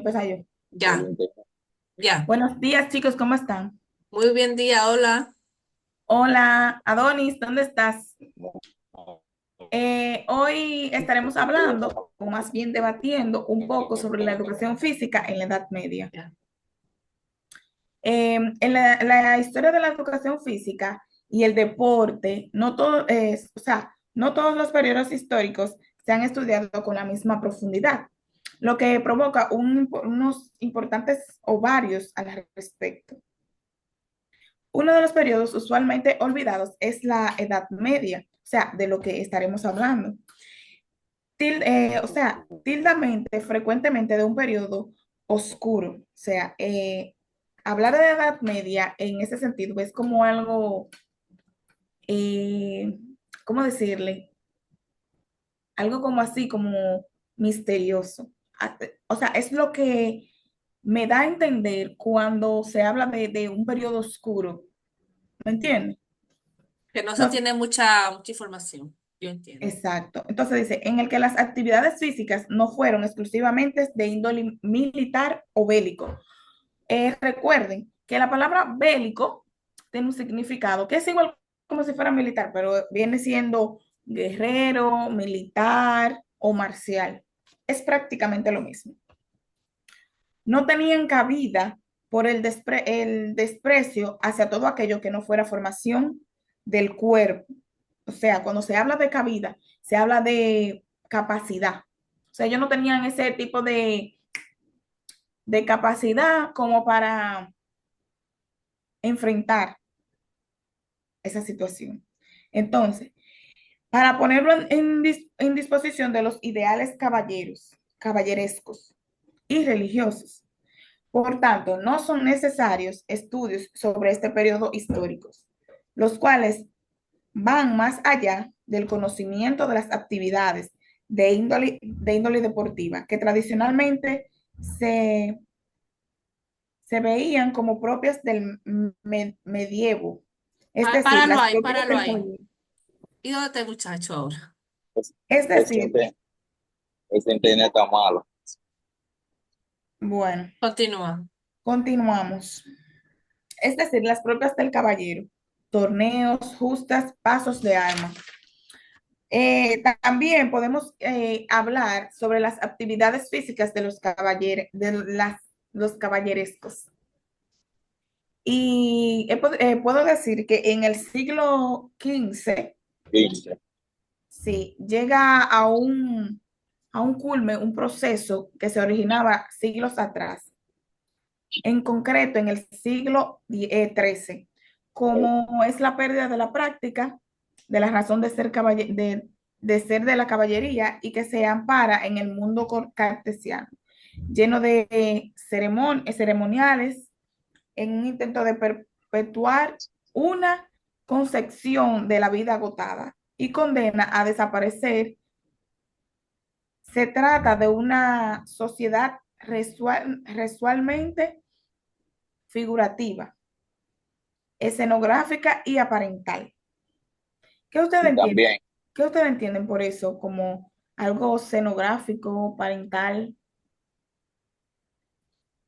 empezar yo. Ya, ya. Buenos días, chicos, ¿cómo están? Muy bien día, hola. Hola, Adonis, ¿dónde estás? Hoy estaremos hablando, o más bien debatiendo, un poco sobre la educación física en la Edad Media. Ya. En la historia de la educación física y el deporte, no todo es, o sea, no todos los periodos históricos se han estudiado con la misma profundidad, lo que provoca unos importantes ovarios al respecto. Uno de los periodos usualmente olvidados es la Edad Media, o sea, de lo que estaremos hablando. Tildamente, frecuentemente de un periodo oscuro. O sea, hablar de Edad Media en ese sentido es como algo, eh, ¿cómo decirle? Algo como así, como misterioso. O sea, es lo que me da a entender cuando se habla de un periodo oscuro. ¿Me entiendes? Que no se Entonces, tiene mucha información, yo entiendo. exacto. Entonces dice, en el que las actividades físicas no fueron exclusivamente de índole militar o bélico. Recuerden que la palabra bélico tiene un significado que es igual como si fuera militar, pero viene siendo guerrero, militar o marcial. Es prácticamente lo mismo. No tenían cabida por el desprecio hacia todo aquello que no fuera formación del cuerpo. O sea, cuando se habla de cabida, se habla de capacidad. O sea, ellos no tenían ese tipo de capacidad como para enfrentar esa situación. Entonces, para ponerlo en disposición de los ideales caballerescos y religiosos. Por tanto, no son necesarios estudios sobre este periodo histórico, los cuales van más allá del conocimiento de las actividades de índole deportiva, que tradicionalmente se, se veían como propias del medievo, es decir, Páralo las ahí, propias páralo del ahí. caballero. ¿Y dónde está el muchacho ahora? Es Ese decir, inte- ese internet está malo. bueno, Continúa. continuamos. Es decir, las propias del caballero, torneos, justas, pasos de armas. También podemos hablar sobre las actividades físicas de los caballerescos. Y puedo decir que en el siglo XV, Dice, sí, llega a un culme, un proceso que se originaba siglos atrás, en concreto en el siglo XIII, como es la pérdida de la práctica, de la razón de ser, de ser de la caballería y que se ampara en el mundo cartesiano, lleno de ceremoniales, en un intento de perpetuar una concepción de la vida agotada y condena a desaparecer. Se trata de una sociedad resualmente figurativa, escenográfica y aparental. ¿Qué ustedes y entienden? también, ¿Qué ustedes entienden por eso? Como algo escenográfico, parental.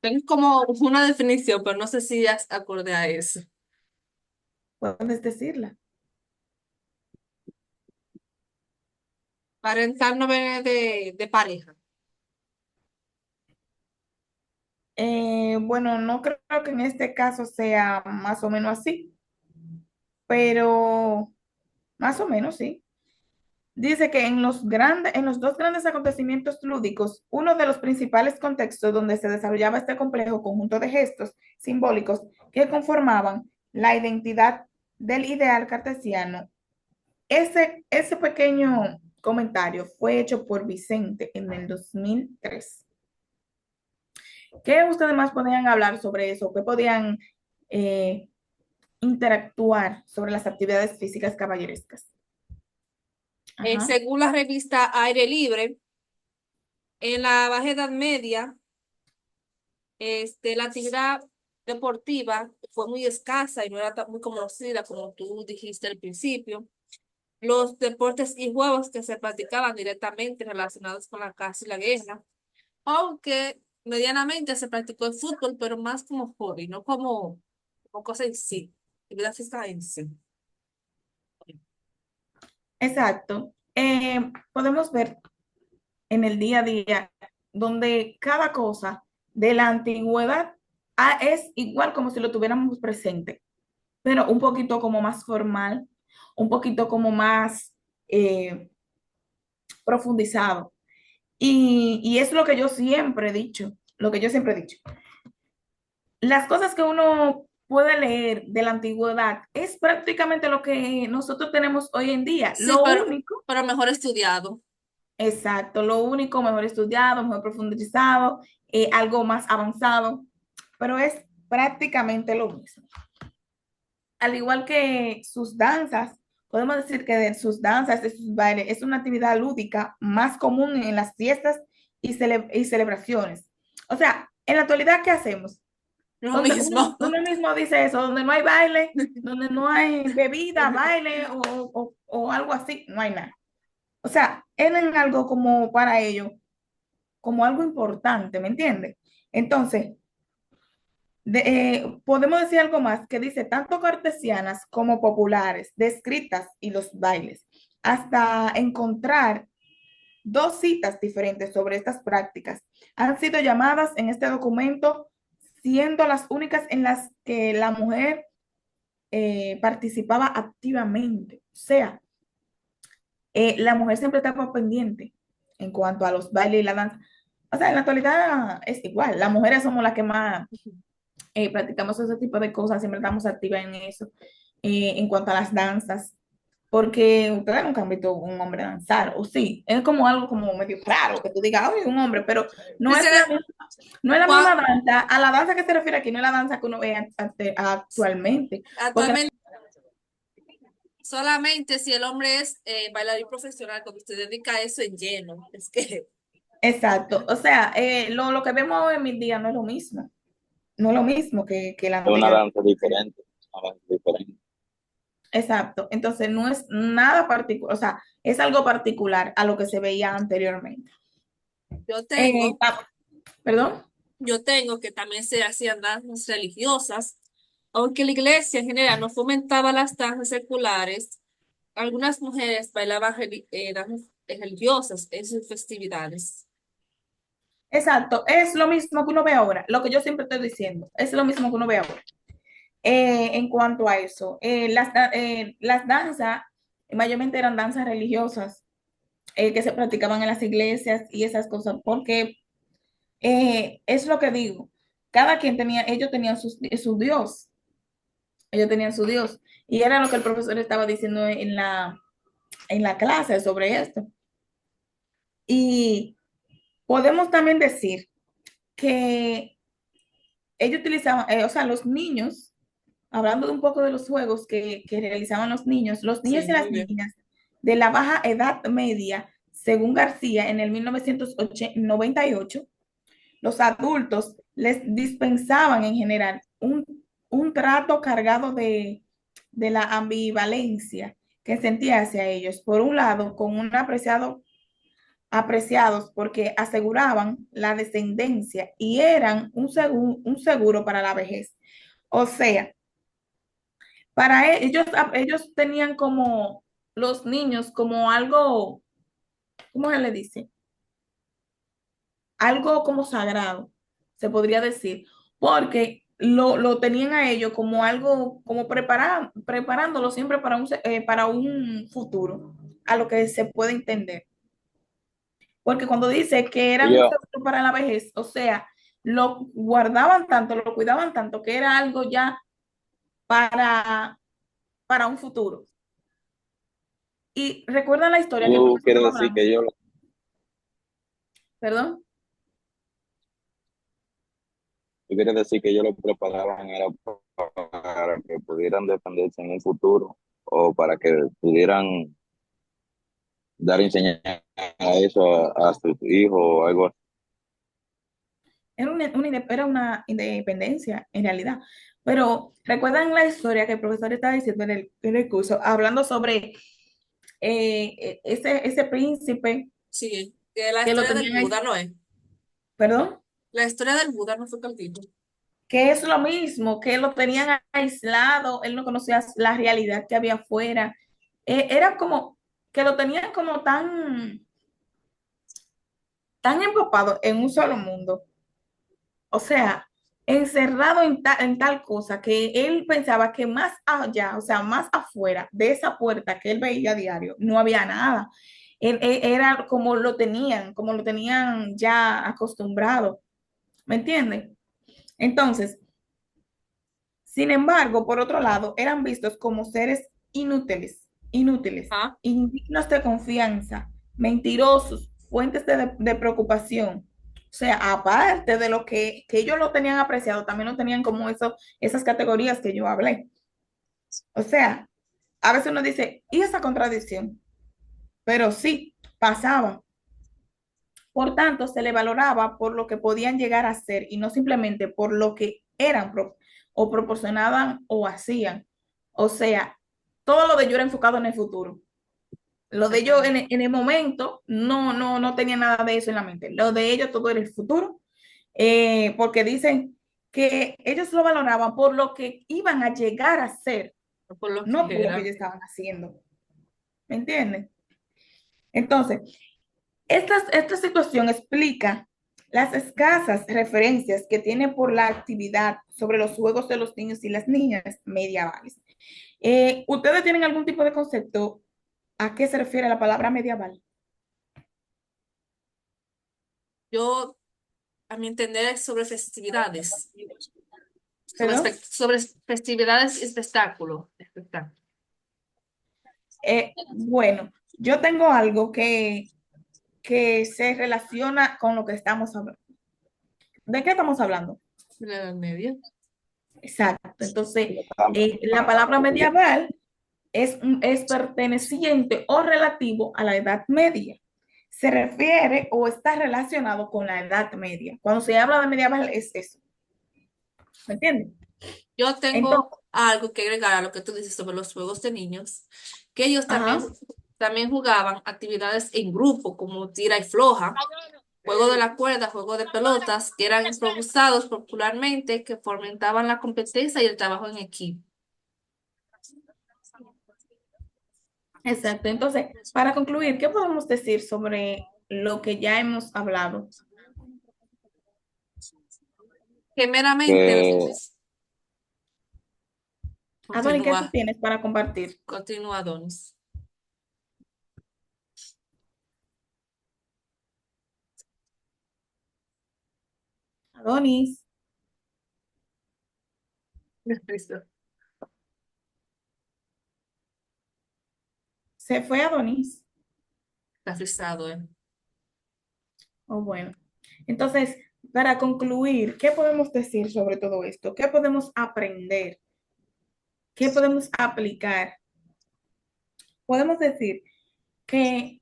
Tengo como una definición, pero no sé si ya acorde a eso. Puedes decirla. Parental no viene de pareja. Bueno, no creo que en este caso sea más o menos así, pero más o menos sí. Dice que en los dos grandes acontecimientos lúdicos, uno de los principales contextos donde se desarrollaba este complejo conjunto de gestos simbólicos que conformaban la identidad del ideal cartesiano. Ese pequeño comentario fue hecho por Vicente en el 2003. ¿Qué ustedes más podían hablar sobre eso? ¿Qué podían eh, interactuar sobre las actividades físicas caballerescas? Ajá. Según la revista Aire Libre, en la Baja Edad Media, la actividad deportiva fue muy escasa y no era muy conocida como tú dijiste al principio. Los deportes y juegos que se practicaban directamente relacionados con la caza y la guerra, aunque medianamente se practicó el fútbol, pero más como hobby, no como cosa en sí, actividad física en sí. Exacto. Podemos ver en el día a día donde cada cosa de la antigüedad es igual como si lo tuviéramos presente, pero un poquito como más formal, un poquito como más profundizado. Y es lo que yo siempre he dicho, lo que yo siempre he dicho. Las cosas que uno puede leer de la antigüedad es prácticamente lo que nosotros tenemos hoy en día. Sí, Lo único, pero mejor estudiado. exacto, lo único mejor estudiado, mejor profundizado, algo más avanzado, pero es prácticamente lo mismo. Al igual que sus danzas, podemos decir que de sus danzas, de sus bailes, es una actividad lúdica más común en las fiestas y celebraciones. O sea, en la actualidad, ¿qué hacemos? Lo Donde mismo. uno mismo dice eso, donde no hay baile, donde no hay bebida, baile o algo así, no hay nada. O sea, eran algo como para ellos, como algo importante, ¿me entiendes? Entonces, podemos decir algo más que dice tanto cartesianas como populares, descritas y los bailes, hasta encontrar dos citas diferentes sobre estas prácticas. Han sido llamadas en este documento siendo las únicas en las que la mujer participaba activamente. O sea, la mujer siempre estaba pendiente en cuanto a los bailes y la danza. O sea, en la actualidad es igual. Las mujeres somos las que más practicamos ese tipo de cosas, siempre estamos activas en eso, en cuanto a las danzas, porque ustedes nunca han visto un hombre danzar, o sí, es como algo como medio raro que tú digas, ay, un hombre, pero no es Dice, no es la misma cua- danza, a la danza que se refiere aquí no es la danza que uno ve actualmente, porque actualmente solamente si el hombre es bailarín profesional, cuando usted dedica a eso en lleno, es que exacto, o sea, lo que vemos hoy en mi día no es lo mismo, no es lo mismo que la Es una anterior. danza diferente, una danza diferente. Exacto. Entonces no es nada particular, o sea, es algo particular a lo que se veía anteriormente. yo Eh, tengo, ah, ¿Perdón? yo tengo que también se hacían danzas religiosas, aunque la iglesia en general no fomentaba las danzas seculares, algunas mujeres bailaban danzas religiosas en sus festividades. Exacto. Es lo mismo que uno ve ahora. Lo que yo siempre estoy diciendo. Es lo mismo que uno ve ahora. En cuanto a eso, las danzas mayormente eran danzas religiosas que se practicaban en las iglesias y esas cosas, porque es lo que digo. Cada quien tenía, ellos tenían su Dios. Ellos tenían su Dios. Y era lo que el profesor estaba diciendo en la clase sobre esto. Y podemos también decir que ellos utilizaban, o sea, los niños, hablando de un poco de los juegos que realizaban los niños Sí, y las muy bien. niñas de la baja edad media, según García, en el 1998, los adultos les dispensaban en general un trato cargado de la ambivalencia que sentía hacia ellos. Por un lado, con un apreciados porque aseguraban la descendencia y eran un seguro para la vejez. O sea, para ellos tenían como los niños como algo, ¿cómo se le dice? Algo como sagrado, se podría decir, porque lo tenían a ellos como algo, como preparándolo siempre para un futuro, a lo que se puede entender. Porque cuando dice que eran un Ellos, seguro para la vejez, o sea, lo guardaban tanto, lo cuidaban tanto, que era algo ya para, para un futuro. Y recuerdan la historia que el tú profesor quieres estaba decir hablando, que ellos, perdón. tú quieres decir que ellos lo preparaban era para que pudieran defenderse en un futuro o para que pudieran dar enseñanza a eso a sus hijos o algo así. Era una independencia en realidad. Pero recuerdan la historia que el profesor estaba diciendo en el curso, hablando sobre ese príncipe Sí, que la que lo historia del tenían ahí, Buda no es. perdón. La historia del Buda no fue dijo. que es lo mismo, que lo tenían aislado, él no conocía la realidad que había afuera. Era como que lo tenían como tan empapado en un solo mundo, o sea, encerrado en tal cosa que él pensaba que más allá, o sea, más afuera de esa puerta que él veía a diario, no había nada. Era como lo tenían ya acostumbrado, ¿me entienden? Entonces, sin embargo, por otro lado, eran vistos como seres inútiles, Ah, indignos de confianza, mentirosos, fuentes de preocupación. O sea, aparte de lo que ellos lo tenían apreciado, también lo tenían como esas categorías que yo hablé. O sea, a veces uno dice, ¿y esa contradicción? Pero sí, pasaba. Por tanto, se le valoraba por lo que podían llegar a ser y no simplemente por lo que eran o proporcionaban o hacían. O sea, todo lo de ellos era enfocado en el futuro. Lo de ellos exactamente. en el momento no tenía nada de eso en la mente. Lo de ellos todo era el futuro, porque dicen que ellos lo valoraban por lo que iban a llegar a ser, No por lo que no por lo que era. ellos estaban haciendo. ¿Me entienden? Entonces, esta situación explica las escasas referencias que tiene por la actividad sobre los juegos de los niños y las niñas medievales. ¿Ustedes tienen algún tipo de concepto a qué se refiere la palabra medieval? Yo, a mi entender, es sobre festividades. ¿Perdón? Sobre festividades y espectáculos. Espectáculo. Bueno, yo tengo algo que se relaciona con lo que estamos hablando. ¿De qué estamos hablando? De la Edad Media. Exacto. Entonces, Ah, la palabra medieval es perteneciente o relativo a la Edad Media. Se refiere o está relacionado con la Edad Media. Cuando se habla de medieval es eso. ¿Me entiendes? Yo tengo Entonces, algo que agregar a lo que tú dices sobre los juegos de niños, que ellos ajá, también jugaban actividades en grupo, como tira y floja, juego de la cuerda, juego de pelotas, que eran improvisados popularmente, que fomentaban la competencia y el trabajo en equipo. exacto. Entonces, para concluir, ¿qué podemos decir sobre lo que ya hemos hablado? Que meramente que Adoni, ¿qué tú continúa, tienes para compartir? continúa Donis. Adonis, Listo. ¿se fue Adonis? Está frisado, Oh, bueno. Entonces, para concluir, ¿qué podemos decir sobre todo esto? ¿Qué podemos aprender? ¿Qué podemos aplicar? Podemos decir que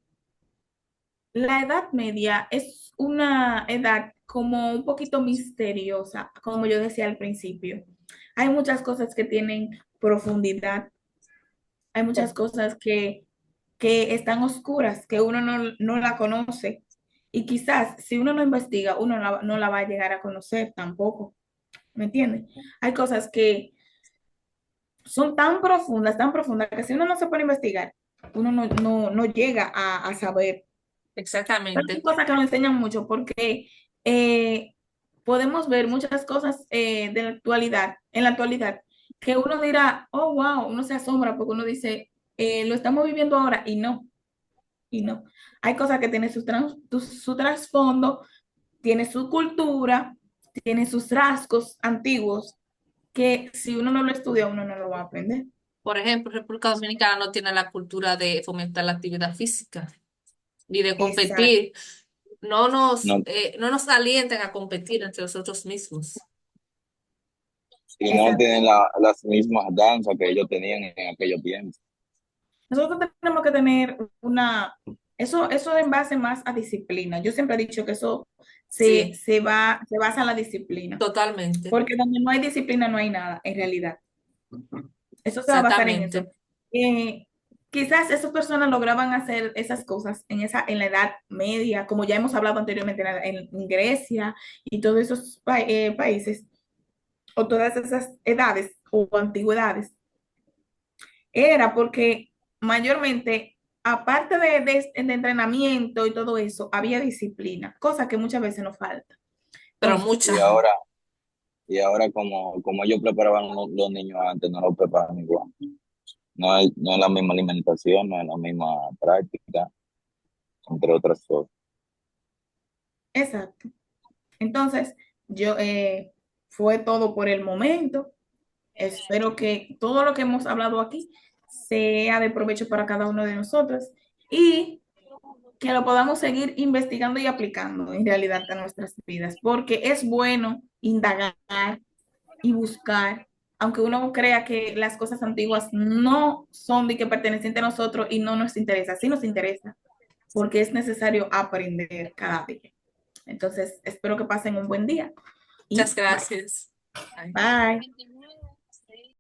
la Edad Media es una edad como un poquito misteriosa, como yo decía al principio. Hay muchas cosas que tienen profundidad, hay muchas cosas que están oscuras, que uno no la conoce. Y quizás si uno no investiga, uno no la va a llegar a conocer tampoco. ¿Me entiendes? Hay cosas que son tan profundas, que si uno no se pone a investigar, uno no llega a saber. Pero son exactamente. cosas que nos enseñan mucho porque eh, podemos ver muchas cosas de la actualidad, en la actualidad, que uno dirá, oh, wow, uno se asombra porque uno dice, lo estamos viviendo ahora y no. Hay cosas que tienen su trasfondo, tiene su cultura, tiene sus rasgos antiguos, que si uno no lo estudia, uno no lo va a aprender. Por ejemplo, República Dominicana no tiene la cultura de fomentar la actividad física ni de Exacto. competir. no, No nos alientan a competir entre nosotros mismos. y no Exacto. tienen las mismas danzas que ellos tenían en aquellos tiempos. Nosotros tenemos que tener eso en base más a disciplina. Yo siempre he dicho que eso Sí, se basa en la disciplina, totalmente. porque donde no hay disciplina no hay nada, en realidad. Eso se va a basar en eso. Exactamente. Eh, quizás esas personas lograban hacer esas cosas en la Edad Media, como ya hemos hablado anteriormente en Grecia y todos esos países, o todas esas edades o antigüedades, era porque mayormente, aparte de entrenamiento y todo eso, había disciplina, cosa que muchas veces nos falta. Pero Entonces, Y mucha. ahora, y ahora como ellos preparaban los niños antes, no los preparan igual. No es la misma alimentación, no es la misma práctica, entre otras cosas. exacto. Entonces, yo fue todo por el momento. Espero que todo lo que hemos hablado aquí sea de provecho para cada uno de nosotros y que lo podamos seguir investigando y aplicando en realidad a nuestras vidas, porque es bueno indagar y buscar, aunque uno crea que las cosas antiguas no son de que pertenecientes a nosotros y no nos interesa, sí nos interesa, porque es necesario aprender cada día. Entonces, espero que pasen un buen día Muchas y bye. gracias. Ay. Bye.